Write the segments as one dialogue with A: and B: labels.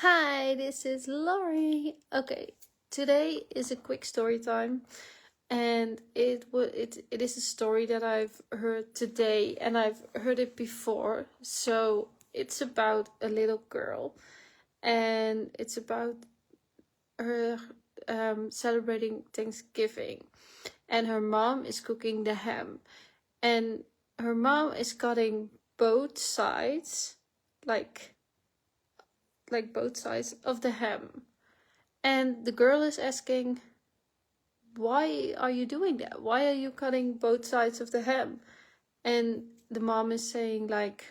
A: Hi, this is Lori. Okay, today is a quick story time, and it is a story that I've heard today, and I've heard it before. So it's about a little girl, and it's about her celebrating Thanksgiving, and her mom is cooking the ham, and her mom is cutting both sides, like both sides of the ham. And the girl is asking, why are you doing that? Why are you cutting both sides of the ham? And the mom is saying, like,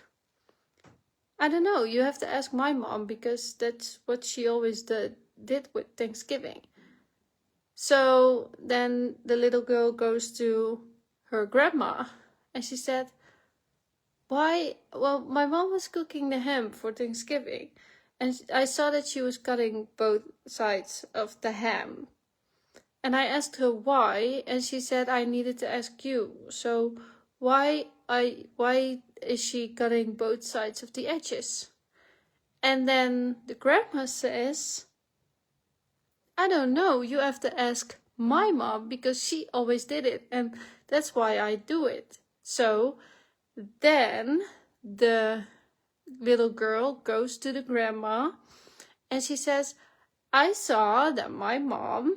A: I don't know, you have to ask my mom because that's what she always did with Thanksgiving. So then the little girl goes to her grandma and she said, why? Well, my mom was cooking the ham for Thanksgiving, and I saw that she was cutting both sides of the ham. And I asked her why, and she said I needed to ask you. So why is she cutting both sides of the edges? And then the grandma says, I don't know, you have to ask my mom because she always did it, and that's why I do it. So then the little girl goes to the grandma and she says, I saw that my mom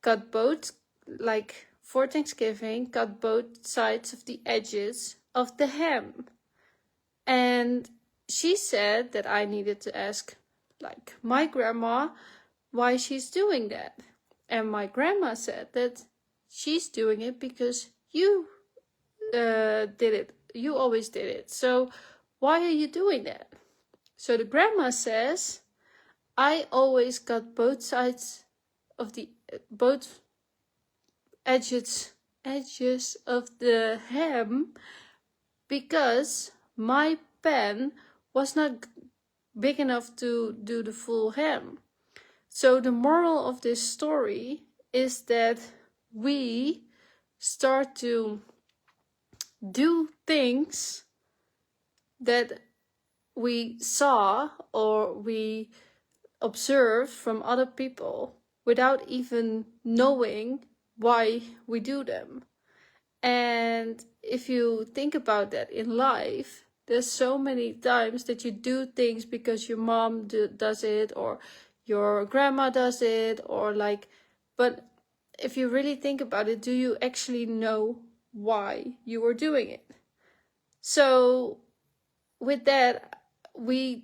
A: cut both, like for Thanksgiving, cut both sides of the edges of the ham. And she said that I needed to ask, like, my grandma why she's doing that. And my grandma said that she's doing it because you did it. You always did it. So why are you doing that? So the grandma says, I always cut both sides of the both edges of the ham because my pan was not big enough to do the full ham. So the moral of this story is that we start to do things that we saw or we observe from other people without even knowing why we do them. And if you think about that in life, there's so many times that you do things because your mom does it or your grandma does it, or like, but if you really think about it, do you actually know why you were doing it? So with that, we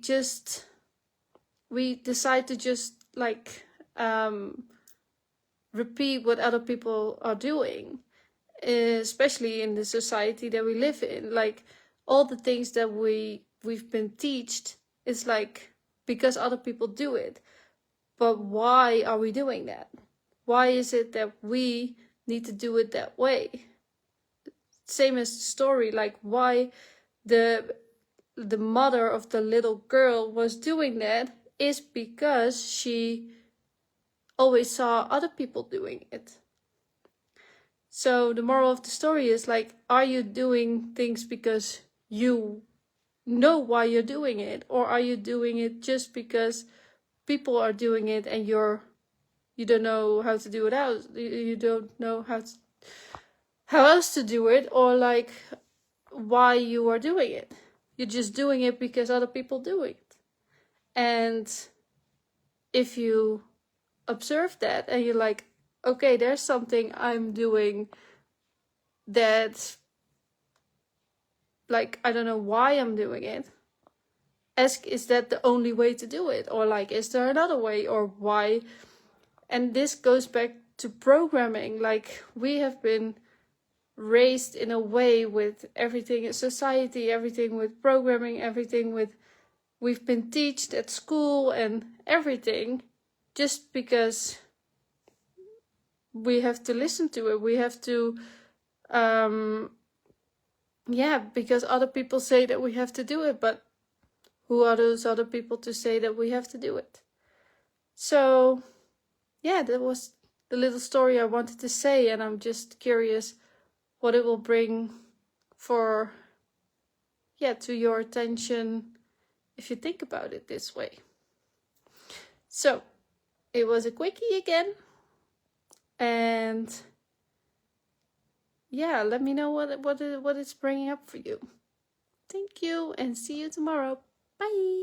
A: decide to just like repeat what other people are doing, especially in the society that we live in. Like all the things that we've been taught is like because other people do it. But why are we doing that? Why is it that we need to do it that way? Same as the story, like why the mother of the little girl was doing that is because she always saw other people doing it. So the moral of the story is like, are you doing things because you know why you're doing it, or are you doing it just because people are doing it and you don't know how to do it else? You don't know how else to do it, or like why you are doing it. You're just doing it because other people do it. And if you observe that and you're like, okay, there's something I'm doing that, like, I don't know why I'm doing it. Ask, is that the only way to do it? Or like, is there another way? Or why? And this goes back to programming. Like, we have been raised in a way with everything in society, everything with programming, everything with, we've been taught at school and everything, just because we have to listen to it. We have to, because other people say that we have to do it, but who are those other people to say that we have to do it? So, yeah, that was the little story I wanted to say, and I'm just curious what it will bring for, to your attention if you think about it this way. So it was a quickie again, and yeah, let me know what it's bringing up for you. Thank you, and see you tomorrow. Bye.